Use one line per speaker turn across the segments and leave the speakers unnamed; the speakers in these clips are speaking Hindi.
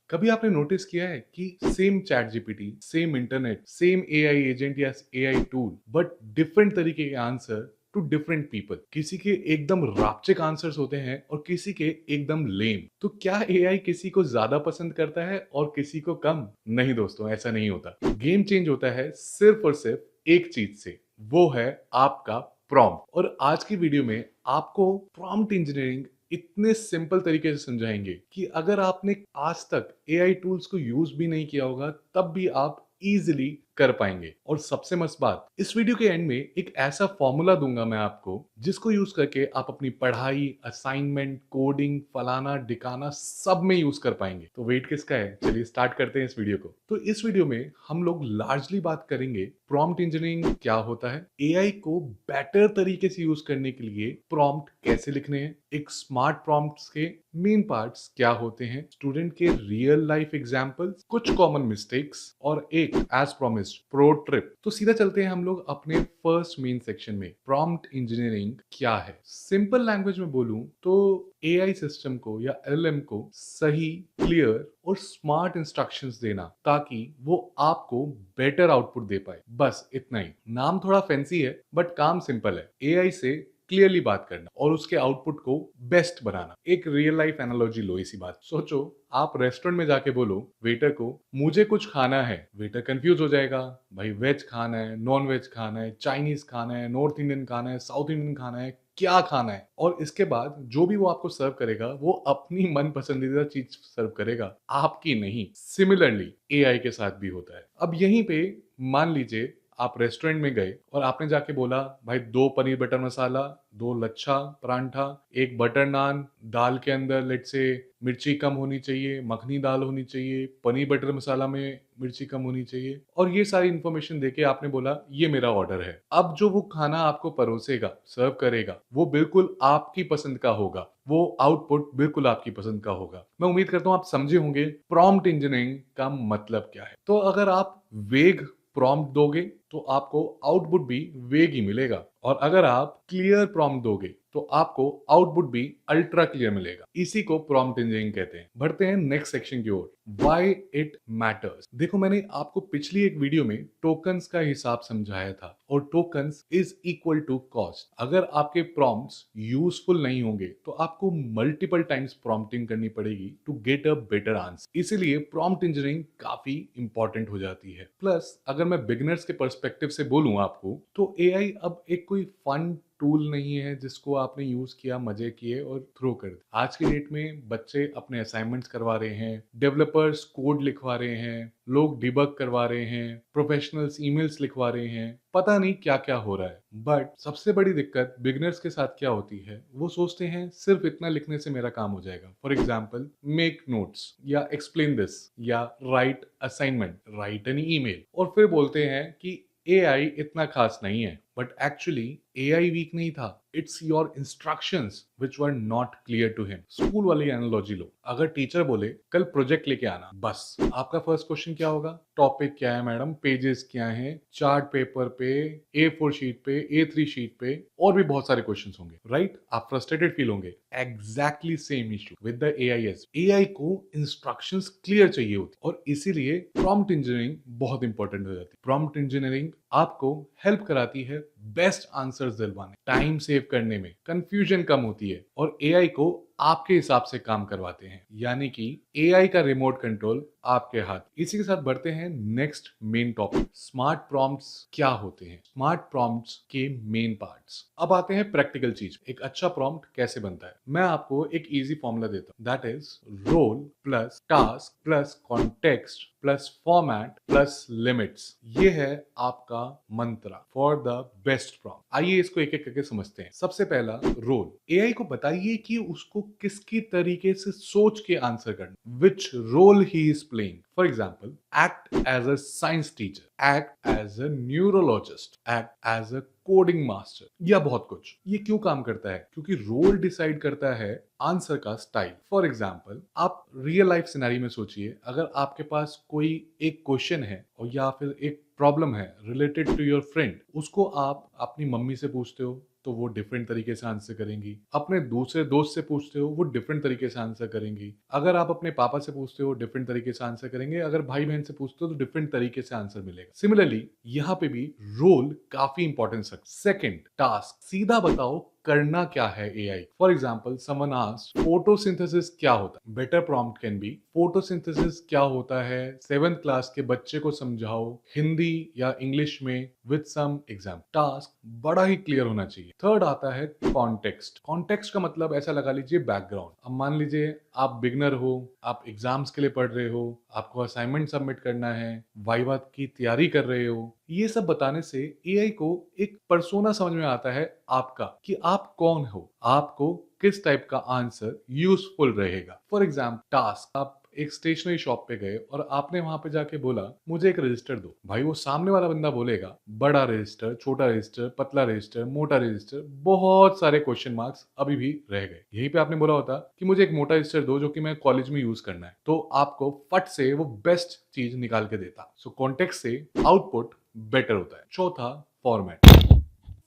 कभी आपने नोटिस किया है कि same chat GPT, same internet, same AI agent या एआई टूल, बट डिफरेंट तरीके के आंसर टू डिफरेंट पीपल। किसी के एकदम रापचिक आंसर्स होते हैं और किसी के एकदम लेम। तो क्या एआई किसी को ज्यादा पसंद करता है और किसी को कम? नहीं दोस्तों, ऐसा नहीं होता। गेम चेंज होता है सिर्फ और सिर्फ एक चीज से, वो है आपका प्रॉम्प्ट। और आज की वीडियो में आपको प्रॉम्प्ट इंजीनियरिंग इतने सिंपल तरीके से समझाएंगे कि अगर आपने आज तक एआई टूल्स को यूज भी नहीं किया होगा तब भी आप इजीली कर पाएंगे। और सबसे मस्त बात, इस वीडियो के एंड में एक ऐसा फॉर्मूला दूंगा मैं आपको जिसको यूज करके आप अपनी पढ़ाई, असाइनमेंट, कोडिंग, फलाना डिकाना सब में यूज कर पाएंगे। तो वेट किसका है, चलिए स्टार्ट करते हैं इस वीडियो को। तो इस वीडियो में हम लोग लार्जली बात करेंगे प्रॉम्प्ट इंजीनियरिंग क्या होता है, एआई को बेटर तरीके से यूज करने के लिए प्रॉम्प्ट कैसे लिखने हैं, एक स्मार्ट प्रॉम्प्ट्स के मेन पार्ट्स क्या होते हैं, स्टूडेंट के रियल लाइफ एग्जांपल्स, कुछ कॉमन मिस्टेक्स और एक एज प्रॉमिस्ड प्रो ट्रिप। तो सीधा चलते हैं हम लोग अपने फर्स्ट मेन सेक्शन में, प्रॉम्प्ट इंजीनियरिंग क्या है। सिंपल लैंग्वेज में बोलूं तो एआई सिस्टम को या एलएलएम को सही, क्लियर और स्मार्ट इंस्ट्रक्शंस देना ताकि वो आपको बेटर आउटपुट दे पाए। बस इतना ही। नाम थोड़ा फैंसी है बट काम सिंपल है, एआई से क्लियरली बात करना और उसके आउटपुट को बेस्ट बनाना। एक रियल लाइफ एनालॉजी लो। इसी बात सोचो, आप रेस्टोरेंट में जाके बोलो वेटर को मुझे कुछ खाना है, वेटर कंफ्यूज हो जाएगा, भाई वेज खाना है, नॉन वेज खाना है, चाइनीज खाना है, नॉर्थ इंडियन खाना है, साउथ इंडियन खाना है, क्या खाना है। और इसके बाद जो भी वो आपको सर्व करेगा वो अपनी मन पसंदीदा चीज सर्व करेगा, आपकी नहीं। सिमिलरली एआई के साथ भी होता है। अब यहीं पे मान लीजिए आप रेस्टोरेंट में गए और आपने जाके बोला भाई 2 पनीर बटर मसाला, 2 लच्छा परांठा, 1 बटर नान, दाल के अंदर लेट से मिर्ची कम होनी चाहिए, मखनी दाल होनी चाहिए, पनीर बटर मसाला में मिर्ची कम होनी चाहिए, और ये सारी इंफॉर्मेशन देके आपने बोला ये मेरा ऑर्डर है। अब जो वो खाना आपको परोसेगा, सर्व करेगा, वो बिल्कुल आपकी पसंद का होगा, वो आउटपुट बिल्कुल आपकी पसंद का होगा। मैं उम्मीद करता हूं आप समझे होंगे प्रॉम्प्ट इंजीनियरिंग का मतलब क्या है। तो अगर आप वेग प्रॉम्प्ट दोगे तो आपको आउटपुट भी वेग ही मिलेगा, और अगर आप क्लियर प्रॉम्प्ट दोगे तो आपको आउटपुट भी अल्ट्रा क्लियर मिलेगा। इसी को प्रॉम्प्ट इंजीनियरिंग कहते हैं। बढ़ते हैं नेक्स्ट सेक्शन की ओर, व्हाई इट मैटर्स। देखो, मैंने आपको पिछली एक वीडियो में टोकन्स का हिसाब समझाया था, और tokens is equal to cost. अगर आपके प्रॉम्प्ट्स यूजफुल नहीं होंगे तो आपको मल्टीपल टाइम्स प्रॉम्प्टिंग करनी पड़ेगी to get a better answer. इसीलिए प्रॉम्प्ट इंजीनियरिंग काफी इंपॉर्टेंट हो जाती है। प्लस अगर मैं बिगिनर्स के पर्सपेक्टिव से बोलूं आपको, तो एआई अब एक कोई फन टूल नहीं है जिसको आपने यूज किया, मजे किए और थ्रो कर दिया। आज की डेट में बच्चे अपने असाइनमेंट्स करवा रहे हैं, डेवलपर्स कोड लिखवा रहे हैं, लोग डिबग करवा रहे हैं, प्रोफेशनल्स ईमेल्स लिखवा रहे हैं, पता नहीं क्या क्या हो रहा है। बट सबसे बड़ी दिक्कत बिगिनर्स के साथ क्या होती है, वो सोचते हैं सिर्फ इतना लिखने से मेरा काम हो जाएगा। फॉर एग्जाम्पल, मेक नोट्स या एक्सप्लेन दिस या write assignment, write an email, और फिर बोलते हैं कि एआई इतना खास नहीं है। बट एक्चुअली एआई वीक नहीं था, it's your instructions which were not clear to him. School वाली एनालॉजी लो, अगर टीचर बोले कल प्रोजेक्ट लेके आना, बस आपका फर्स्ट क्वेश्चन क्या होगा, टॉपिक क्या है मैडम, पेजेस क्या हैं, चार्ट पेपर पे, A4 शीट पे, A3 शीट पे, और भी बहुत सारे क्वेश्चंस होंगे, राइट? आप फ्रस्ट्रेटेड फील होंगे। Exactly same issue with the AI को इंस्ट्रक्शंस क्लियर चाहिए होती, और इसीलिए प्रॉम्प्ट इंजीनियरिंग बहुत इंपॉर्टेंट हो जाती है। प्रॉम्प्ट इंजीनियरिंग आपको हेल्प कराती है बेस्ट आंसर्स दिलवाने, टाइम सेव करने में, कंफ्यूजन कम होती है, और एआई को आपके हिसाब से काम करवाते हैं। यानी कि एआई का रिमोट कंट्रोल आपके हाथ। इसी के साथ बढ़ते हैं next main topic, smart prompts क्या होते हैं, स्मार्ट प्रॉम्प्ट्स के मेन पार्ट्स। अब आते हैं प्रैक्टिकल चीज, एक अच्छा प्रॉम्प्ट कैसे बनता है। मैं आपको एक इजी फॉर्मूला देता हूं, that is role plus task plus context plus format plus limits. ये है आपका mantra for the best prompt. आइए इसको एक एक करके समझते हैं। सबसे पहला, रोल। एआई को बताइए कि उसको किसकी तरीके से सोच के आंसर करना, which role he is playing. For example, act as a science teacher, act as a neurologist, act as a coding master, या बहुत कुछ। ये क्यों काम करता है? क्योंकि रोल डिसाइड करता है आंसर का स्टाइल। फॉर एग्जाम्पल, आप रियल लाइफ सिनेरियो में सोचिए, अगर आपके पास कोई एक क्वेश्चन है और या फिर एक प्रॉब्लम है रिलेटेड टू योर फ्रेंड, उसको आप अपनी मम्मी से पूछते हो तो वो डिफरेंट तरीके से आंसर करेंगी। अपने दूसरे दोस्त से पूछते हो, वो डिफरेंट तरीके से आंसर करेंगी। अगर आप अपने पापा से पूछते हो, डिफरेंट तरीके से आंसर करेंगे। अगर भाई बहन से पूछते हो तो डिफरेंट तरीके से आंसर मिलेगा। सिमिलरली यहाँ पे भी रोल काफी इंपॉर्टेंस रखता है। Second, task. सीधा बताओ करना क्या है AI. For example someone asked photosynthesis क्या होता है। Better prompt can be photosynthesis क्या होता है 7th क्लास के बच्चे को समझाओ हिंदी या इंग्लिश में विद सम एग्जाम। टास्क बड़ा ही क्लियर होना चाहिए। थर्ड आता है कॉन्टेक्स्ट। कॉन्टेक्स्ट का मतलब ऐसा लगा लीजिए बैकग्राउंड। अब मान लीजिए आप बिगनर हो, आप एग्जाम्स के लिए पढ़ रहे हो, आपको असाइनमेंट सबमिट करना है, वाइवा की तैयारी कर रहे हो। ये सब बताने से एआई को एक पर्सोना समझ में आता है आपका, कि आप कौन हो, आपको किस टाइप का आंसर यूजफुल रहेगा। फॉर एग्जाम्पल टास्क, आप एक स्टेशनरी शॉप पे गए और आपने वहां पे जाके बोला मुझे एक रजिस्टर दो। भाई वो सामने वाला बंदा बोलेगा बड़ा रजिस्टर, छोटा रजिस्टर, पतला रजिस्टर, मोटा रजिस्टर, बहुत सारे क्वेश्चन मार्क्स अभी भी रह गए। यहीं पे आपने बोला होता कि मुझे एक मोटा रजिस्टर दो जो कि मैं कॉलेज में यूज करना है, तो आपको फट से वो बेस्ट चीज निकाल के देता। सो कॉन्टेक्स्ट से आउटपुट बेटर होता है। चौथा, फॉर्मेट।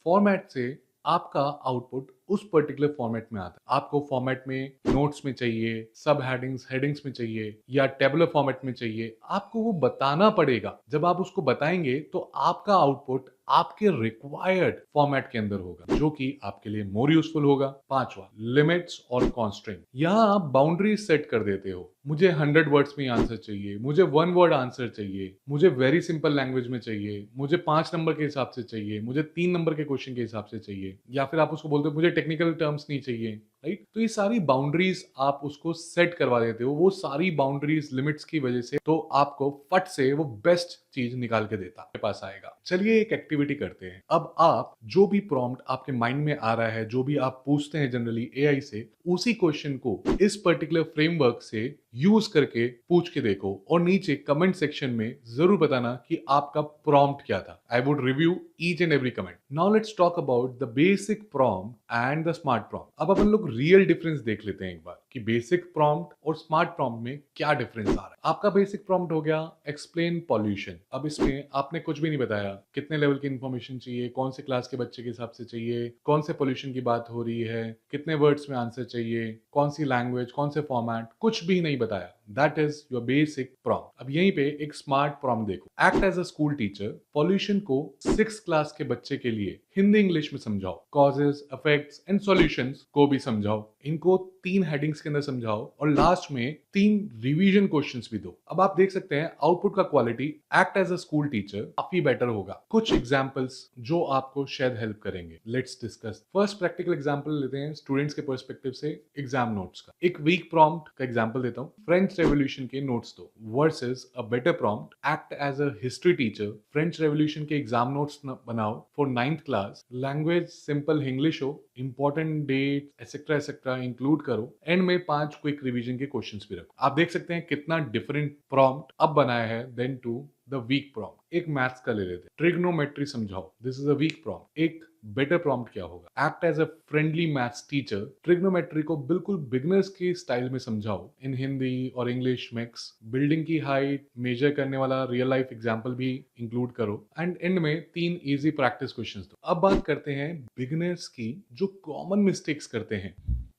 फॉर्मेट से आपका आउटपुट उस पर्टिकुलर फॉर्मेट में आता है। आपको फॉर्मेट में नोट्स में चाहिए, सब हेडिंग्स में चाहिए, या टेबुलर फॉर्मेट में चाहिए, आपको वो बताना पड़ेगा। जब आप उसको बताएंगे तो आपका आउटपुट आपके रिक्वायर्ड फॉर्मेट के अंदर होगा, जो कि आपके लिए मोर यूजफुल होगा। पांचवा, लिमिट्स और कॉन्स्ट्रेंट। यहां आप बाउंड्री सेट कर देते हो। मुझे 100 वर्ड्स में आंसर चाहिए, मुझे 1 वर्ड आंसर चाहिए, मुझे वेरी सिंपल लैंग्वेज में चाहिए, मुझे 5 नंबर के हिसाब से चाहिए, मुझे 3 नंबर के क्वेश्चन के हिसाब से चाहिए, या फिर आप उसको बोलते हो मुझे टेक्निकल टर्म्स नहीं चाहिए। राइट, तो ये सारी बाउंड्रीज आप उसको सेट करवा देते हो। वो सारी बाउंड्रीज लिमिट्स की वजह से तो आपको फट से वो बेस्ट चीज निकाल के देता आपके पास आएगा। चलिए एक एक्टिविटी करते हैं। अब आप जो भी प्रॉम्प्ट आपके माइंड में आ रहा है, जो भी आप पूछते हैं जनरली एआई से, उसी क्वेश्चन को इस पर्टिकुलर फ्रेमवर्क से यूज करके पूछ के देखो और नीचे कमेंट सेक्शन में जरूर बताना कि आपका प्रॉम्प्ट क्या था। I would review each and every comment. Now let's talk about the basic prompt and the smart prompt. अब अपन लोग रियल डिफरेंस देख लेते हैं एक बार कि बेसिक प्रॉम्प्ट और स्मार्ट प्रॉम्प्ट में क्या डिफरेंस आ रहा है। आपका बेसिक प्रॉम्प्ट हो गया एक्सप्लेन पॉल्यूशन। अब इसमें आपने कुछ भी नहीं बताया, कितने लेवल की इंफॉर्मेशन चाहिए, कौन से क्लास के बच्चे के हिसाब से चाहिए, कौन से पॉल्यूशन की बात हो रही है, कितने वर्ड्स में आंसर चाहिए, कौन सी लैंग्वेज, कौन से फॉर्मेट, कुछ भी नहीं बताया। That is your basic prompt. अब यहीं पे एक स्मार्ट प्रॉम्प्ट देखो। Act as a school teacher, pollution को 6th क्लास के बच्चे के लिए हिंदी इंग्लिश में समझाओ। कॉजेस, इफेक्ट्स एंड सॉल्यूशंस को भी समझाओ। इनको 3 हेडिंग्स के अंदर समझाओ और लास्ट में 3 रिवीजन क्वेश्चंस भी दो। अब आप देख सकते हैं आउटपुट का quality act as a school teacher काफी बेटर होगा। कुछ एग्जांपल्स जो आपको शायद हेल्प करेंगे, let's discuss. First practical example लेते हैं स्टूडेंट्स के पर्सपेक्टिव से एग्जाम नोट्स का। एक वीक प्रॉम्प्ट का एग्जांपल देता हूं। फ्रेंच रेवोल्यूशन के नोट्स दो versus a better prompt act as a history teacher. French revolution के एग्जाम नोट्स बनाओ for 9th class. Language simple English हो, important date etcetera etcetera include करो। एंड में 5 क्विक रिवीजन के क्वेश्चंस भी रखो। आप देख सकते हैं कितना डिफरेंट प्रॉम्प्ट अब बनाया है than to the weak prompt. एक मैथ्स का ले लेते हैं, ट्रिग्नोमेट्री समझाओ। This is a weak prompt. एक बेटर प्रॉम्प्ट क्या होगा, act as a friendly maths teacher. Trigonometry को बिल्कुल बिगनर्स के स्टाइल में समझाओ इन हिंदी और इंग्लिश मिक्स। बिल्डिंग की हाइट मेजर करने वाला रियल लाइफ एग्जांपल भी इंक्लूड करो। एंड एंड में 3 इजी प्रैक्टिस क्वेश्चंस दो। अब बात करते हैं बिगनर्स की जो कॉमन मिस्टेक्स करते हैं।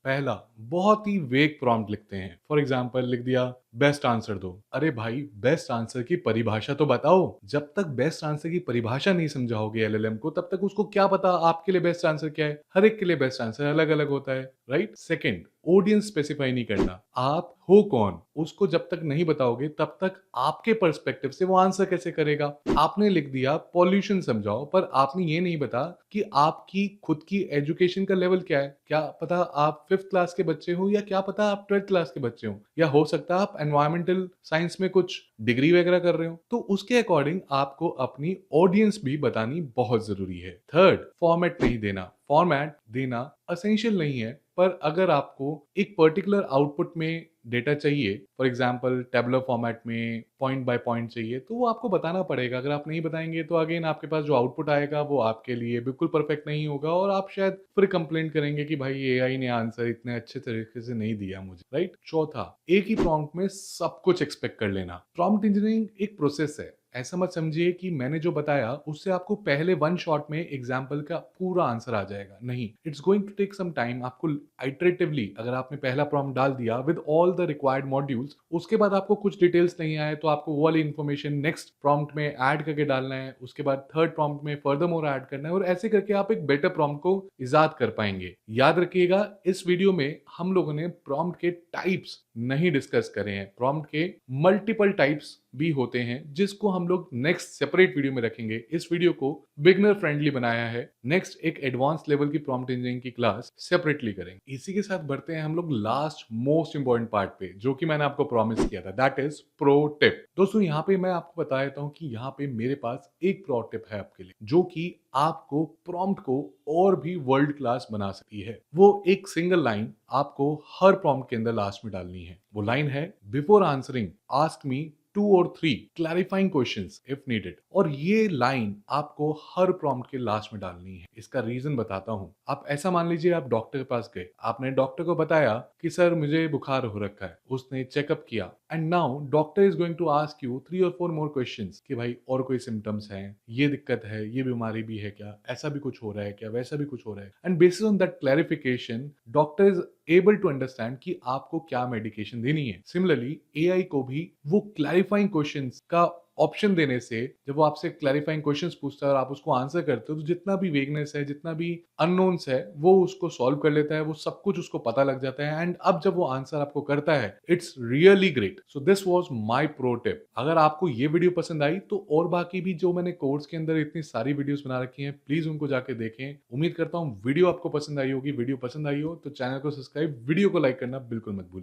पहला, बहुत ही वेग प्रॉम्प्ट लिखते हैं। फॉर एग्जाम्पल लिख दिया बेस्ट आंसर दो। अरे भाई, बेस्ट आंसर की परिभाषा तो बताओ। जब तक बेस्ट आंसर की परिभाषा नहीं समझाओगे एलएलएम को, तब तक उसको क्या पता आपके लिए बेस्ट आंसर क्या है। हर एक के लिए बेस्ट आंसर अलग अलग होता है, राइट। सेकंड, ऑडियंस स्पेसिफाई नहीं करना। आप हो कौन, उसको जब तक नहीं बताओगे तब तक आपके पर्सपेक्टिव से वो आंसर कैसे करेगा। आपने लिख दिया पॉल्यूशन समझाओ, पर आपने ये नहीं बता कि आपकी खुद की एजुकेशन का लेवल क्या है। क्या पता आप 5th क्लास के बच्चे हो, या क्या पता आप 12th क्लास के बच्चे हो, या हो सकता है आप एनवायरमेंटल साइंस में कुछ डिग्री वगैरह कर रहे हो। तो उसके अकॉर्डिंग आपको अपनी ऑडियंस भी बतानी बहुत जरूरी है। थर्ड, फॉर्मेट नहीं देना। फॉर्मेट देना असेंशियल नहीं है, पर अगर आपको एक पर्टिकुलर आउटपुट में डेटा चाहिए, फॉर एग्जांपल टैबुलर फॉर्मेट में पॉइंट बाय पॉइंट चाहिए, तो वो आपको बताना पड़ेगा। अगर आप नहीं बताएँगे तो अगेन आपके पास जो आउटपुट आएगा वो आपके लिए बिल्कुल परफेक्ट नहीं होगा और आप शायद फिर कंप्लेंट करेंगे कि भाई एआई ने आंसर इतने अच्छे तरीके से नहीं दिया मुझे, राइट? चौथा, एक ही प्रॉम्प्ट में सब कुछ एक्सपेक्ट कर लेना। प्रॉम्प्ट इंजीनियरिंग एक प्रोसेस है। ऐसा मत समझिए कि मैंने जो बताया उससे आपको पहले वन शॉट में एग्जाम्पल का पूरा आंसर आ जाएगा। नहीं, it's going to take some time. आपको आइटरेटिवली अगर आपने पहला प्रॉम्प्ट डाल दिया with all the required modules, उसके बाद आपको कुछ डिटेल्स नहीं आए तो आपको वो वाली इन्फॉर्मेशन नेक्स्ट प्रॉम्प्ट में ऐड करके डालना है, उसके बाद थर्ड प्रॉम्प्ट में फर्दर मोर ऐड करना है और ऐसे करके आप एक बेटर प्रॉम्प्ट को इजाद कर पाएंगे। याद रखिएगा, इस वीडियो में हम लोगों ने प्रॉम्प्ट के टाइप्स नहीं डिस्कस करे हैं। प्रॉम्प्ट के मल्टीपल टाइप्स भी होते हैं जिसको हम लोग नेक्स्ट सेपरेट वीडियो में रखेंगे। इस वीडियो को बिगनर फ्रेंडली बनाया है। नेक्स्ट एक एडवांस लेवल की प्रॉम्प्ट इंजीनियरिंग की क्लास सेपरेटली करेंगे। इसी के साथ बढ़ते हैं हम लोग लास्ट मोस्ट इंपॉर्टेंट पार्ट पे, जो कि मैंने आपको प्रॉमिस किया था, दैट इज प्रो टिप। दोस्तों, यहाँ पे मैं आपको बता देता हूँ कि यहाँ पे मेरे पास एक प्रो टिप है आपके लिए, जो कि आपको प्रॉम्प्ट को और भी वर्ल्ड क्लास बना सकती है। वो एक सिंगल लाइन आपको हर प्रॉम्प्ट के अंदर लास्ट में डालनी है। वो लाइन है, before answering ask me 2 or 3 clarifying questions if needed. और ये लाइन आपको हर प्रॉम्प्ट के लास्ट में डालनी है। इसका रीजन बताता हूं। आप ऐसा मान लीजिए, आप डॉक्टर के पास गए, आपने डॉक्टर को बताया कि सर मुझे बुखार हो रखा है। उसने चेकअप किया and now doctor is going to ask you 3 or 4 more questions कि भाई और कोई सिम्टम्स हैं, ये दिक्कत है, ये बीमारी भी है क्या, ऐसा भी कुछ हो रहा है क्या, वैसा भी कुछ हो रहा है। And based on that clarification doctor is able to understand कि आपको क्या मेडिकेशन देनी है। सिमिलरली एआई को भी वो क्लैरिफाइंग क्वेश्चंस का ऑप्शन देने से, जब वो आपसे क्लैरिफाइंग क्वेश्चंस पूछता है और आप उसको आंसर करते हो, तो जितना भी वेगनेस है, जितना भी अननोन्स है, वो उसको सॉल्व कर लेता है। वो सब कुछ उसको पता लग जाता है एंड अब जब वो आंसर आपको करता है, it's really great. So this was my pro tip. अगर आपको ये वीडियो पसंद आई तो और बाकी भी जो मैंने कोर्स के अंदर इतनी सारी वीडियोस बना रखी हैं, प्लीज उनको जाके देखें। उम्मीद करता हूँ वीडियो आपको पसंद आई होगी। वीडियो पसंद आई हो तो चैनल को सब्सक्राइब, वीडियो को लाइक करना बिल्कुल मत भूलिए।